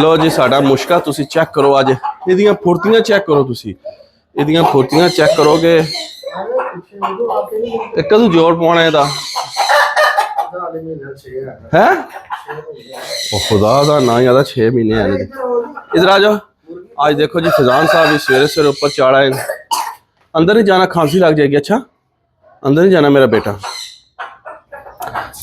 लो जी साडा मुश्का तुसी चेक करो अज इहदियां फुर्तियां चेक करो तुसी इहदियां फुर्तियां चेक करोगे ते कदों जोर पाना इहदा है खुदा दा ना यादा 6 महीने हैं इधर आ जाओ। आज देखो जी फैजान साहब भी सवेरे सवेरे ऊपर चढ़ आए अंदर ही जाना खांसी लग जाएगी अच्छा अंदर ही जाना मेरा बेटा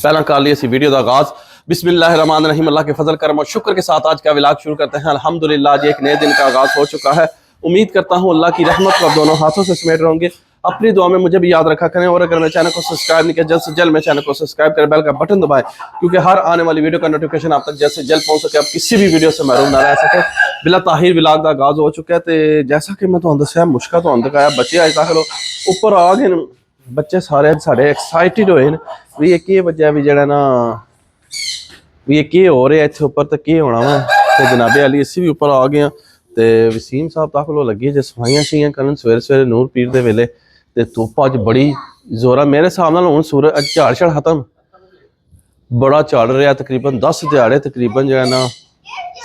पहला कर लिया वीडियो का आगाज बिस्मिल्लाहिर्रहमानिर्रहीम अल्लाह के फजल करम और शुक्र के साथ आज का व्लॉग शुरू करते हैं। अल्हम्दुलिल्लाह आज एक नए दिन का आगाज हो चुका है। उम्मीद करता हूँ अल्लाह की रहमत को दोनों हाथों से समेट रहोगे। अपनी दुआ में मुझे भी याद रखा करें और अगर मेरे चैनल को सब्सक्राइब नहीं किया जल्द से जल्द मेरे चैनल को सब्सक्राइब करें बेल का बटन दबाएं क्योंकि हर आने वाली वीडियो का नोटिफिकेशन आप तक जल्द से जल्द पहुंच सके आप किसी भी वीडियो से महरूम ना रह सके। बिला ताहिर व्लॉग का आगाज हो चुका है तो जैसा कि मैं तुहानू दस्सिया मुश्का तुहानू दिखाया बच्चे अज तक ऊपर आ गए बच्चे सारे साढ़े एक्साइटेड होए भी ये वजह भी जरा ना भी ये हो रहा इतने उपर तो की होना वा तो जनाबे अली असी भी उपर आ गए तो वसीम साहब तक लो लगी जो सफाइयां शफाइयां करन सवेरे सवेरे नूर पीर के वेले तो धुप अज बड़ी जोरा मेरे हिसाब नाल हुण सूरज अज झाड़ छड़ खत्म बड़ा झाड़ रहा तकरीबन 10 दिहाड़े तकरीबन जो है ना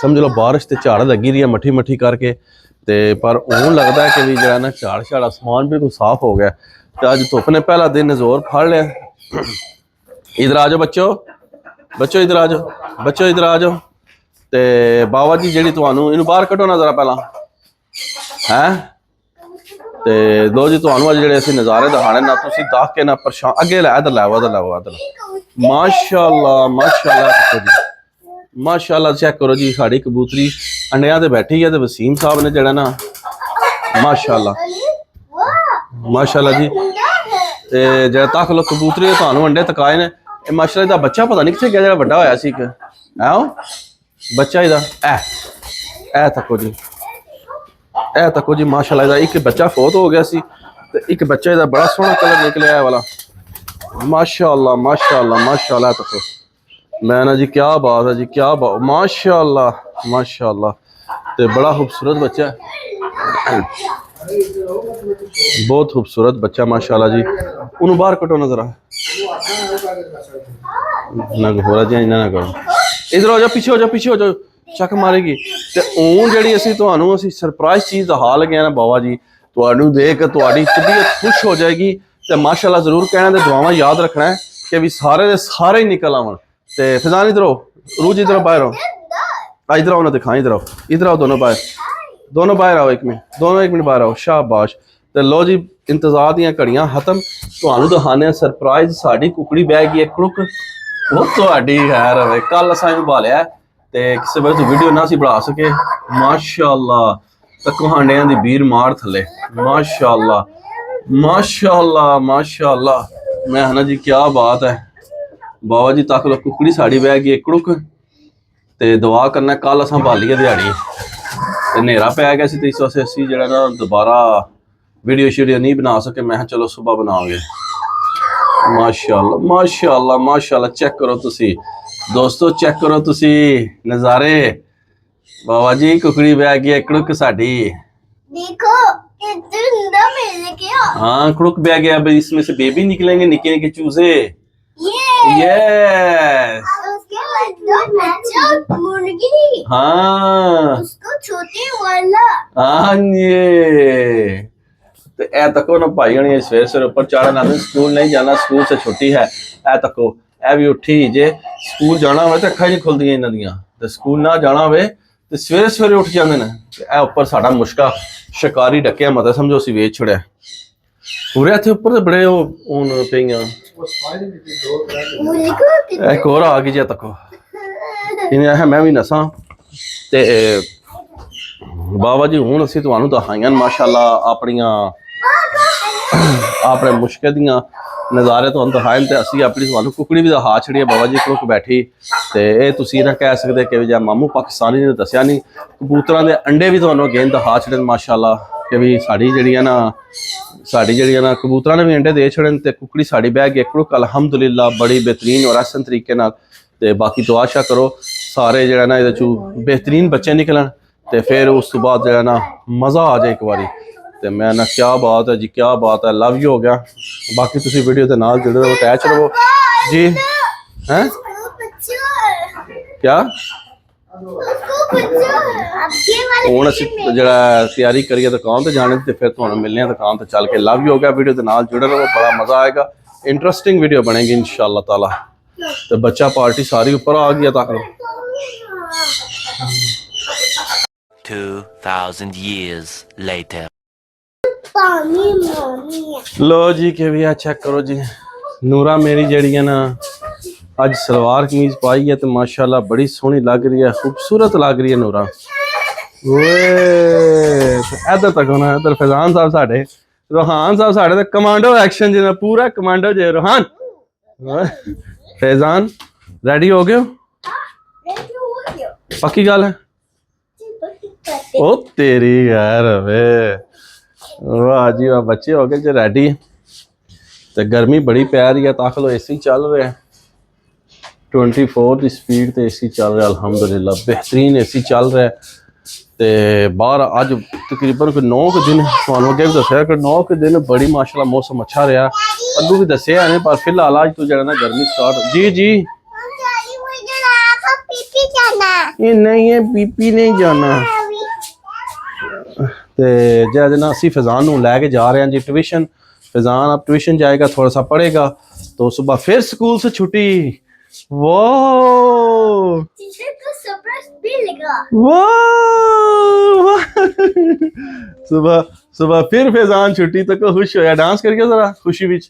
समझ लो बारिश तो झाड़ लगी रही है मट्ठी मट्ठी करके तो पर हूँ लगता है कि भी जो है ना झाड़ झाड़ आसमान बिल्कुल साफ हो गया तो अज धुप ने पहला दिन जोर फड़ लिया। इधर आ जाओ बच्चों बच्चों इधर आ जाओ बच्चों इधर आ जाओ तो बाबा जी जी तुहानू इनू बाहर कटो ना जरा पहला है तो लो जी तुहानू अज जेडे असीं नज़ारे दिखाने ना तुसीं देख के ना परेशान अगे लै इधर लै इधर माशाअल्लाह माशाअल्लाह माशाअल्लाह चेक करो जी साड़ी कबूतरी अंडिया ते बैठी है तो वसीम साहब ने जड़ा ना माशाअल्लाह माशाअल्लाह जी ते जरा तक लो कबूतरी तुहानू अंडे तकाए ने माशाअल्लाह दा बच्चा पता नहीं किथे गया जरा बड़ा होया सी बच्चा इहदा ए तको जी ए तको जी माशाअल्लाह इहदा एक बच्चा फोत हो गया सी ते एक बच्चा इहदा बड़ा सोहना कलर निकलिया वाला माशाअल्लाह माशाअल्लाह माशाअल्लाह तको मैं ना जी क्या बात है जी क्या बात माशाअल्लाह माशाअल्लाह ते बड़ा खूबसूरत बच्चा बहुत खूबसूरत बच्चा माशाअल्लाह जी उन्होंने बाहर कटो ना जरा ना हो रहा जी ना करो इधर हो जाओ पीछे हो जाओ चक मारेगी तो हूँ जी असी तुहानू असी सरप्राइज चीज़ दिखा लगे ना बाबा जी तुहानू देख के तुहाडी तबीयत खुश हो जाएगी तो माशाअल्लाह जरूर कहना तो दुआवां याद रखना है कि भी सारे दे सारे ही निकल आवन तो फैजान इधर आओ रूज इधर बाहर आओ इधर आओ ना दिखाएं इधर आओ दोनों बाहर आओ एक मिनट बाहर आओ शाबाश तो लो जी इंतजार दियां घड़ियां खत्म तुहानू दिखाने सरप्राइज साड़ी कुकड़ी बह गई है क्रुक वो तुहाडी खैर होवे कल असां इहनू बालिया ते किसी वजह तो वीडियो ना सी बना सके माशाअल्लाह तक हांडियां दी बीर मार थले माशाअल्लाह माशाअल्लाह माशाअल्लाह मैं ना जी क्या बात है बाबा जी तक लो कुकड़ी साड़ी बह गई क्रुक ते दुआ करना कल असां बालिए दिहाड़ी नेरा पै गया सी तो इस वास्ते असीं जेहड़ा ना दोबारा वीडियो शीडियो नहीं बना सके मैं चलो सुबह बनाओगे माशाअल्लाह माशाअल्लाह माशाअल्लाह चेक करो तुसी दोस्तों चेक करो तुसी नज़ारे बाबा जी कुकड़ी बह गई कड़ुक साड़ी देखो कितना मिल गया हाँ कड़ुक बह गया भाई इसमें से बेबी निकलेंगे निके निके चूजे यस बच्चा मुर्गी हाँ उसको छोटे वाला हाँ ये तो ए तको ना भाई हनी सवेरे सवेरे ऊपर चढ़ना स्कूल नहीं जाना स्कूल से छुट्टी है ए तको ए भी उठी जे स्कूल जाना हो तो अखा ही खुलदियां इन्हां दियां ते स्कूल ना जाना हो तो सवेरे सवेरे उठ जाते हैं ए उपर साडा मुश्का शिकारी डकिया मतलब समझो असीं वेच छड़िया पूरे इत्थे उपर बड़े हुण पेइयां एक और आ गई जे तको इन्हें मैं भी नसा ते बाबा जी हुण असीं तुहानू दिखाईयां माशाअल्लाह अपनियां अपने मुश्के दियां नज़ारे तुहानू दिखाए तो असीं अपनी तुहानू कुकड़ी भी दिखा छड़ी है बाबा जी क्रुक बैठी तो ये तुसीं ना कह सकते कि जा मामू पाकिस्तानी ने दस्सिया नहीं कबूतरां दे अंडे भी तुहानू अगेन दिखा छड़े माशाअल्लाह कि भी साड़ी जी ना कबूतरां ने भी अंडे दे छड़े तो कुकड़ी साड़ी बह गई क्रुक अलहमदुलिल्लाह बड़ी बेहतरीन और आसन तरीके नाल ते बाकी दुआ आशा करो सारे जो ना ये बेहतरीन बच्चे निकलन तो फिर उस तो बाद जो ना मज़ा आ जाए एक बारी तो मैं ना क्या बात है जी क्या बात है लव यू हो गया बाकी तुसी वीडियो के नाल जुड़े रहो अटैच रहो जी हैं क्या उसको बच्चों अब ये वाले ਹੁਣ ਅਸੀਂ ਜਿਹੜਾ ਤਿਆਰੀ ਕਰੀਏ ਦੁਕਾਨ ਤੇ ਜਾਣੇ ਦੀ ਤੇ ਫਿਰ ਤੁਹਾਨੂੰ ਮਿਲਨੇ ਆ ਦੁਕਾਨ ਤੇ ਚੱਲ ਕੇ। ਲਵ ਯੂ ਹੋ ਗਿਆ, ਵੀਡੀਓ ਦੇ ਨਾਲ ਜੁੜੇ ਰਹੋ, ਬੜਾ ਮਜ਼ਾ ਆਏਗਾ, ਇੰਟਰਸਟਿੰਗ ਵੀਡੀਓ ਬਣੇਗੀ इंशाल्लाह ताला। ਤੇ ਬੱਚਾ ਪਾਰਟੀ ਸਾਰੀ ਉੱਪਰ ਆ ਗਈ ਤੱਕ 2,000 years later. पानी मम्मी लो जी के भी चेक करो जी, नूरा मेरी जड़ी है ना अज सलवार कमीज पाई है तो माशाल्लाह बड़ी सोहनी लग रही है, खूबसूरत लग रही है नूरा। इधर तक होना, इधर फैजान साहब साढ़े, रोहान साहब साढ़े तो कमांडो एक्शन जी, पूरा कमांडो जे। रोहान फैजान रेडी हो गए हो? पक्की गल है? ओ तेरी यार वे, वाह जी वाह, बच्चे हो गए जो रेडी। तो गर्मी बड़ी पै रही है, तक लो एसी चल रहा है 24 की स्पीड ते एसी चल रहा है, अल्हम्दुलिल्लाह बेहतरीन एसी चल रहा है। तो बाहर अज तकरीबन कोई 9 दिन, तुहानू अगे भी दस्या कि 9 दिन बड़ी माशाल्लाह मौसम अच्छा रहा। अगू भी दस्या है पर फिलहाल अज तो जो ना गर्मी स्टार्ट। जी जी ये नहीं है, पीपी नहीं जाना। तो जज ना असी फैजान नू लैके जा रहे हैं जी ट्यूशन। फैजान अब ट्यूशन जाएगा, थोड़ा सा पढ़ेगा, तो सुबह फिर स्कूल से छुट्टी। वो टीचर को सरप्राइज मिलेगा। सुबह सुबह फिर फैजान छुट्टी तक खुश होया, डांस करके जरा खुशी विच।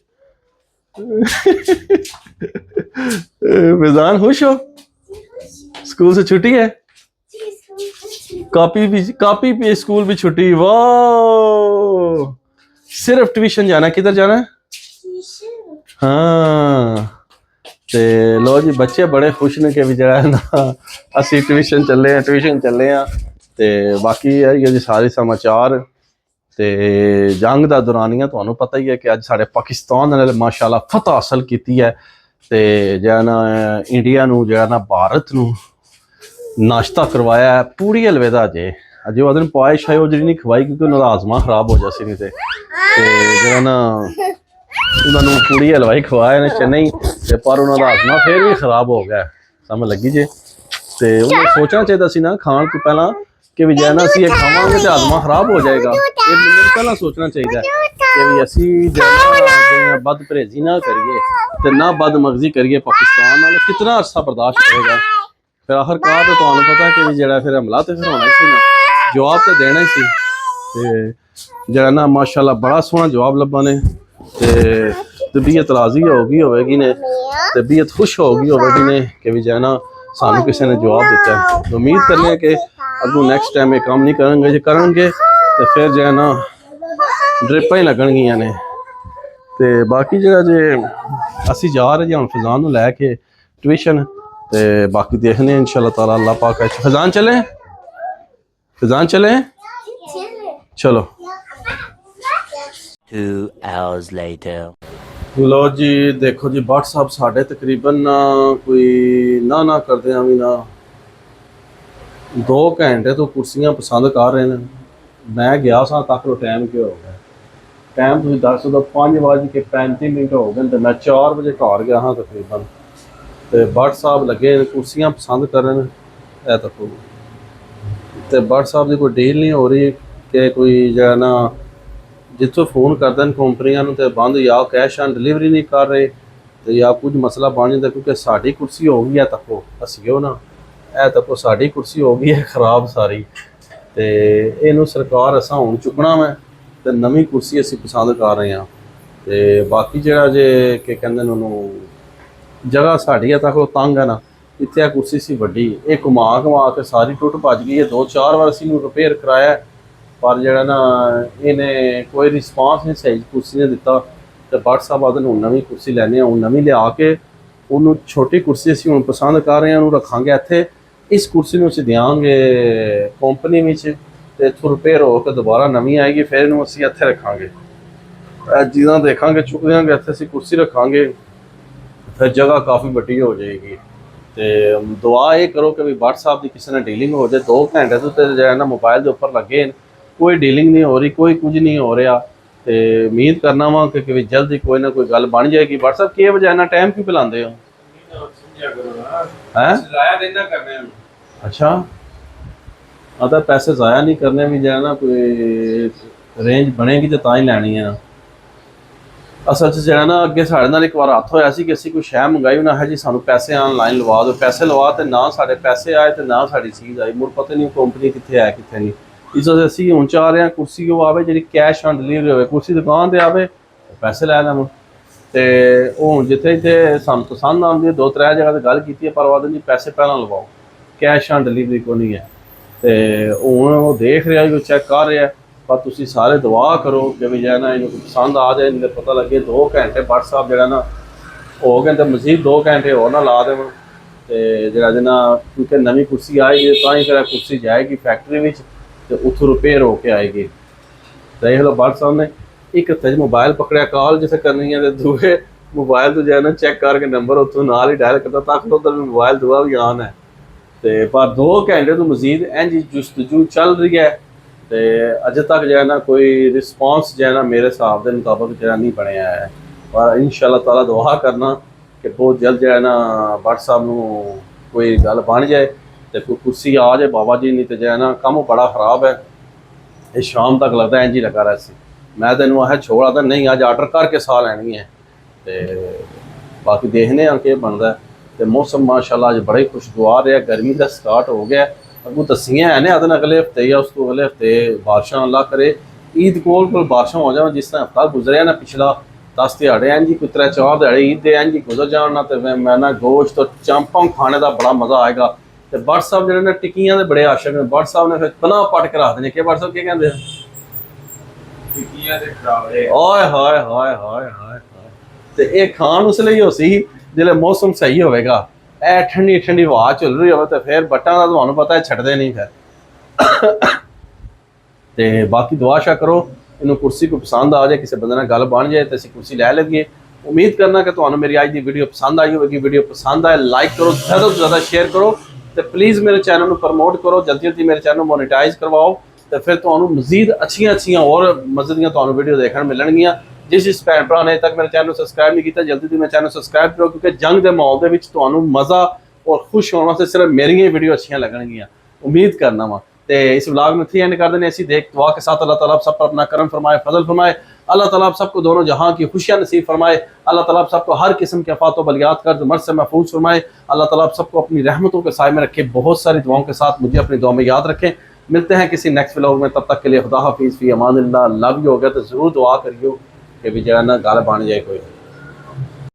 फैजान खुश हो, स्कूल से छुट्टी है, कापी भी स्कूल भी छुट्टी। वाह, सिर्फ ट्यूशन जाना, किधर जाना है? हाँ ते लो जी, बच्चे बड़े खुश ने कि भी जरा ना असी ट्यूशन चले हैं ते बाकी है जी सारे समाचार। ते जंग दा दौरानिया तुहानू पता ही है कि अज साडे पाकिस्तान ने माशाल्लाह फतह हासिल की है। ते जो ना इंडिया नू जो ना भारत नू नाश्ता करवाया है पूरी अलविदा जे। अजे वो दिन पाए शाय वो जी नहीं खवाई क्योंकि उन्होंने आजमा खराब हो जासी नहीं। जो ना उन्होंने पूरी हलवाई खवाया ने चेन्नई ते, पर उन्होंने आजमा फिर भी खराब हो गया, समझ लगी जे। तो उन्हें सोचना चाहिए सी ना खाण तो पहला कि भी जो ना असी ये खावांगे तो आजमा खराब हो जाएगा। ये पहला सोचना चाहिए कि भी असी बद परहेजी ना करिए ते ना बदमगजी करिए। पाकिस्तान वाले कितना अरसा बर्दाश्त करेगा? फिर आखिरकार तो तुहानू पता कि जरा फिर हमला तो फिर होना ही सी ना, जवाब तो देना ही सी। जरा ना माशाल्लाह बड़ा सोहना जवाब लब्भा ने। तबीयत राजी होगी होगी ने, तबीयत खुश होगी होगी ने कि भी जो ना सानू किसी ने जवाब दिता है। तो उम्मीद करने कि अगू नेक्स्ट टाइम ये काम नहीं करेंगे, जो करेंगे तो फिर जो है ना ड्रिपां ही लगणगियां ने। तो बाकी जो जे असी जा रहे हैं हम फैजान नू लैके ट्यूशन, तो बाकी देखने इंशाल्लाह ताला अल्लाह पाक है। फैजान चले, फैजान चले, चलो। 2 hours later. लो जी देखो जी, भट्ट साहब साढ़े तकरीबन ना कोई ना करते हैं भी ना 2 घंटे तो कुर्सियां पसंद कर रहे हैं। मैं गया सा तक लो टाइम क्यों हो गया, टाइम तुम दस दो 5:35 हो गए, तो मैं 4 बजे घर गया हाँ तकरीबन। तो भट्ट साहब लगे कुर्सियां पसंद करन, तो भट्ट साहब की कोई डील नहीं हो रही कि कोई जो है ना जितों फोन करते हैं कंपनियां तो बंद, या कैश ऑन डिलीवरी नहीं कर रहे, तो या कुछ मसला बन जाता क्योंकि साड़ी कुर्सी हो गई है तको असियो ना, ए तको साड़ी कुर्सी हो गई है खराब सारी। तो इनू सरकार असा हुण चुकना मैं, तो नवी कुर्सी असी पसंद कर रहे हैं। तो बाकी जरा जे कि कहते हैं उन्होंने जगह साड़ी है तक तंग है ना, इतने कुर्सी सी वड्डी, ये घुमा के सारी टुट भज गई है। 2-4 बार असी रिपेयर कराया पर जरा ना इन्हें कोई रिस्पॉन्स नहीं सही कुर्सी ने दिता। तो भट्ट साहब आदि हूँ नवी कुर्सी लैने, हूँ नवी लिया के उन्होंने छोटी कुर्सी असी हूँ पसंद कर रहे हैं, उन्होंने रखांगे इत्थे। इस कुर्सी में असी देंगे कंपनी में, तो इतों रिपेयर होकर दोबारा नवी आएगी, फिर इन्हू असी इत्थे रखांगे। चीज़ां देखांगे चुक देंगे इत्थे असी कुर्सी रखांगे, फिर जगह काफ़ी वड्डी हो जाएगी। तो दुआ ये करो कि भी भट्ट साहब की किसी ने डीलिंग हो जाए। 2 घंटे तो जो है ना मोबाइल के उपर लगे, कोई डीलिंग नहीं हो रही, कोई कुछ नहीं हो रहा। तो उम्मीद करना वा कि जल्द ही कोई ना कोई गल बन जाएगी। भट्ट साहब के बजाय ना टाइम क्यों पिलाते हो? अच्छा आता पैसे ज़ाया नहीं करने भी जो है ना कोई रेंज बनेगी तो ही लैनी है। असल 'ਚ ਜਿਹੜਾ ਨਾ ਅੱਗੇ ਸਾਡੇ ਨਾਲ ਇੱਕ ਵਾਰ ਹੱਥ ਹੋਇਆ ਸੀ ਕਿ ਅਸੀਂ ਕੋਈ ਸ਼ੈ ਮੰਗਾਈ ਉਹਨਾਂ ਹੈ ਜੀ ਸਾਨੂੰ ਪੈਸੇ ਆਨਲਾਈਨ ਲਵਾ ਦਿਓ, ਪੈਸੇ ਲਵਾ ਤੇ ਨਾ ਸਾਡੇ ਪੈਸੇ ਆਏ ਤੇ ਨਾ ਸਾਡੀ ਚੀਜ਼ ਆਈ, ਮੁੜ ਪਤਾ ਨਹੀਂ ਕੰਪਨੀ ਕਿੱਥੇ ਹੈ ਕਿੱਥੇ ਨਹੀਂ। ਇਸ ਵਜ੍ਹਾ ਅਸੀਂ ਹੁਣ ਚਾਹ ਰਹੇ ਹਾਂ ਕੁਰਸੀ ਉਹ ਆਵੇ ਜਿਹੜੀ ਕੈਸ਼ ਔਨ ਡਿਲੀਵਰੀ ਹੋਵੇ, ਕੁਰਸੀ ਦੁਕਾਨ ਤੇ ਆਵੇ ਪੈਸੇ ਲੈ ਲੈਣ। ਤੇ ਉਹ ਹੁਣ ਜਿੱਥੇ ਜਿੱਥੇ ਸਾਨੂੰ ਪਸੰਦ ਆਉਂਦੀ ਹੈ 2-3 ਜਗ੍ਹਾ ਤੇ ਗੱਲ ਕੀਤੀ ਹੈ ਪਰ ਉਹ ਜੀ ਪੈਸੇ ਪਹਿਲਾਂ ਲਵਾਓ, ਕੈਸ਼ ਔਨ ਡਿਲੀਵਰੀ ਕੋਈ ਨਹੀਂ ਹੈ। ਤੇ ਹੁਣ ਉਹ ਦੇਖ ਰਿਹਾ ਉਹ ਚੈੱਕ ਕਰ ਰਿਹਾ, ਪਰ ਤੁਸੀਂ ਸਾਰੇ ਦੁਆ ਕਰੋ ਕਿ ਵੀ ਜਿਹੜਾ ਨਾ ਇਹਨੂੰ ਪਸੰਦ ਆ ਜਾਏ, ਨਹੀਂ ਪਤਾ ਲੱਗੇ 2 ਘੰਟੇ WhatsApp ਜਿਹੜਾ ਨਾ ਹੋ ਗਏ ਤਾਂ ਮਜ਼ੀਦ 2 ਘੰਟੇ ਹੋਰ ਨਾ ਲਾ ਦੇਵਣ। ਤੇ ਜਿਹੜਾ ਜਿਹਨਾਂ ਕਿਉਂਕਿ ਨਵੀਂ ਕੁਰਸੀ ਆਏਗੀ ਤਾਂ ਹੀ ਫਿਰ ਕੁਰਸੀ ਜਾਏਗੀ ਫੈਕਟਰੀ ਵਿੱਚ ਤੇ ਉੱਥੋਂ ਰਿਪੇਅਰ ਹੋ ਕੇ ਆਏਗੀ। ਦੇਖ ਲਓ WhatsApp ਨੇ ਇੱਕ ਹੱਥ 'ਚ ਮੋਬਾਈਲ ਪਕੜਿਆ, ਕਾਲ ਜਿੱਥੇ ਕਰਨੀ ਹੈ ਤੇ ਦੂਏ ਮੋਬਾਈਲ ਤੋਂ ਜਿਹੜਾ ਨਾ ਚੈੱਕ ਕਰਕੇ ਨੰਬਰ ਉੱਥੋਂ ਨਾਲ ਹੀ ਡਾਇਲ ਕਰਦਾ ਤਾਂ ਉੱਧਰ ਵੀ ਮੋਬਾਈਲ ਦੁਆ ਵੀ ਆਨ ਹੈ। ਤੇ ਪਰ 2 ਘੰਟੇ ਤੋਂ ਮਜ਼ੀਦ ਇੰਝ ਜੁਸਤਜੂ ਚੱਲ ਰਹੀ ਹੈ ਤੇ ਅਜੇ ਤੱਕ ਜਿਹੜਾ ਨਾ ਕੋਈ ਰਿਸਪੌਂਸ ਜਿਹੜਾ ਨਾ ਮੇਰੇ ਹਿਸਾਬ ਦੇ ਮੁਤਾਬਕ ਜਿਹੜਾ ਨਹੀਂ ਬਣਿਆ ਹੈ। ਪਰ ਇਨਸ਼ਾਅੱਲਾ ਤਾਲਾ ਦੁਆ ਕਰਨਾ ਕਿ ਬਹੁਤ ਜਲਦ ਜਿਹੜਾ ਨਾ WhatsApp ਨੂੰ ਕੋਈ ਗੱਲ ਬਣ ਜਾਏ ਤੇ ਕੋਈ ਕੁਰਸੀ ਆ ਜਾਏ ਬਾਬਾ ਜੀ, ਨਹੀਂ ਤੇ ਜਿਹੜਾ ਨਾ ਕੰਮ ਬੜਾ ਖਰਾਬ ਹੈ। ਇਹ ਸ਼ਾਮ ਤੱਕ ਲੱਗਦਾ ਇੰਝ ਹੀ ਲੱਗਾ ਰਿਹਾ ਸੀ। ਮੈਂ ਤੈਨੂੰ ਆਹ ਛੋੜਾ ਤਾਂ ਨਹੀਂ ਅੱਜ ਆਰਡਰ ਕਰਕੇ ਸਾਹ ਲੈਣੀ ਹੈ ਤੇ ਬਾਕੀ ਦੇਖਦੇ ਹਾਂ ਕੀ ਬਣਦਾ। ਤੇ ਮੌਸਮ ਮਾਸ਼ਾਅੱਲਾ ਅੱਜ ਬੜਾ ਹੀ ਖੁਸ਼ਗਵਾਰ ਰਿਹਾ, ਗਰਮੀ ਦਾ ਸਟਾਰਟ ਹੋ ਗਿਆ। ਅੱਗੋਂ ਦਸੀਆਂ ਹੈ ਨੇ ਅਦਨ ਅਗਲੇ ਹਫਤੇ ਜਾਂ ਉਸ ਤੋਂ ਅਗਲੇ ਹਫਤੇ ਬਾਰਿਸ਼ਾਂ ਅੱਲਾ ਕਰੇ ਈਦ ਕੋਲ ਬਾਰਿਸ਼ਾਂ ਹੋ ਜਾਣ। ਜਿਸ ਤਰ੍ਹਾਂ ਹਫਤਾ ਗੁਜ਼ਰਿਆ ਨਾ ਪਿਛਲਾ 10 ਦਿਹਾੜੇ ਇੰਝ ਹੀ ਕੋਈ 3-4 ਦਿਹਾੜੇ ਈਦ ਦੇ ਇੰਝ ਹੀ ਗੁਜ਼ਰ ਜਾਣ ਨਾ ਤੇ ਮੈਂ ਨਾ ਗੋਸ਼ਤ ਤੋਂ ਚਾਂਪਾਂ ਖਾਣੇ ਦਾ ਬੜਾ ਮਜ਼ਾ ਆਏਗਾ। ਤੇ WhatsApp ਜਿਹੜੇ ਨੇ ਟਿੱਕੀਆਂ ਦੇ ਬੜੇ ਆਸ਼ਕ ਨੇ, WhatsApp ਨੇ ਫਿਰ ਪਨਾਹ ਪੱਟ ਕੇ ਰੱਖ ਦੇਣੇ ਕਿ WhatsApp ਕੀ ਕਹਿੰਦੇ ਆ ਟਿੱਕੀਆਂ ਦੇ ਖਰਾਬੇ ਓਏ ਹੋਏ ਹੋਏ ਹੋਏ ਹੋਏ। ਤੇ ਇਹ ਖਾਣ ਉਸ ਲਈ ਹੋ ਸੀ ਜਿਹੜੇ ਮੌਸਮ ਸਹੀ ਹੋਵੇਗਾ, ਇਹ ਠੰਡੀ ਠੰਡੀ ਹਵਾ ਚੱਲ ਰਹੀ ਹੋਵੇ ਤੇ ਫਿਰ ਬੱਟਾਂ ਦਾ ਤੁਹਾਨੂੰ ਪਤਾ ਹੈ ਛੱਡਦੇ ਨਹੀਂ ਫਿਰ। ਤੇ ਬਾਕੀ ਦੁਆ ਸ਼ਾ ਕਰੋ ਇਹਨੂੰ ਕੁਰਸੀ ਕੋ ਪਸੰਦ ਆ ਜਾਏ, ਕਿਸੇ ਬੰਦੇ ਨਾਲ ਗੱਲ ਬਣ ਜਾਏ ਤੇ ਅਸੀਂ ਕੁਰਸੀ ਲੈ ਲਈਏ। ਉਮੀਦ ਕਰਨਾ ਕਿ ਤੁਹਾਨੂੰ ਮੇਰੀ ਅੱਜ ਦੀ ਵੀਡੀਓ ਪਸੰਦ ਆਈ ਹੋਵੇਗੀ। ਵੀਡੀਓ ਪਸੰਦ ਆਏ ਲਾਈਕ ਕਰੋ, ਜ਼ਿਆਦਾ ਤੋਂ ਜ਼ਿਆਦਾ ਸ਼ੇਅਰ ਕਰੋ ਤੇ ਪਲੀਜ਼ ਮੇਰੇ ਚੈਨਲ ਨੂੰ ਪ੍ਰਮੋਟ ਕਰੋ, ਜਲਦੀ ਜਲਦੀ ਮੇਰੇ ਚੈਨਲ ਨੂੰ ਮੋਨੀਟਾਈਜ਼ ਕਰਵਾਓ ਤੇ ਫਿਰ ਤੁਹਾਨੂੰ ਮਜ਼ੀਦ ਅੱਛੀਆਂ ਹੋਰ ਮਜ਼ੇ ਦੀਆਂ ਤੁਹਾਨੂੰ ਵੀਡੀਓ ਦੇਖਣ ਮਿਲਣਗੀਆਂ। ਜਿਸ ਭੈਣ ਭਰਾ ਨੇ ਤੱਕ ਮੇਰੇ ਚੈਨਲ ਨੂੰ ਸਬਸਕ੍ਰਾਈਬ ਨਹੀਂ ਕੀਤਾ ਜਲਦੀ ਤੋਂ ਮੇਰੇ ਚੈਨਲ ਨੂੰ ਸਬਸਕ੍ਰਾਈਬ ਕਰੋ, ਕਿਉਂਕਿ ਜੰਗ ਦੇ ਮਾਹੌਲ ਦੇ ਵਿੱਚ ਤੁਹਾਨੂੰ ਮਜ਼ਾ ਔਰ ਖੁਸ਼ ਹੋਣ ਵਾਸਤੇ ਸਿਰਫ ਮੇਰੀਆਂ ਹੀ ਵੀਡੀਓ ਅੱਛੀਆਂ ਲੱਗਣਗੀਆਂ। ਉਮੀਦ ਕਰਨਾ ਵਾ ਤੇ इस व्लॉग में इतनी एंड कर देने ऐसी देख दुआ के साथ अल्लाह ताला आप सब पर अपना करम फरमाए, फजल फरमाए। अल्लाह ताला आप सबको दोनों जहां की खुशियां नसीब फरमाए। अल्लाह ताला आप सबको हर किस्म के आफात व बलियात कर मर्ज से महफूज फरमाए। अल्लाह ताला आप सबको अपनी रहमतों के साए में रखे। बहुत सारी दुआओं के साथ मुझे अपनी दुआ में याद रखें। मिलते हैं किसी नेक्स्ट व्लॉग में, तब तक के लिए खुदा हाफिज़, फी अमान अल्लाह। लव यू हो गया तो ज़रूर दुआ करियो कि भी जरा ना गाल बन जाए कोई।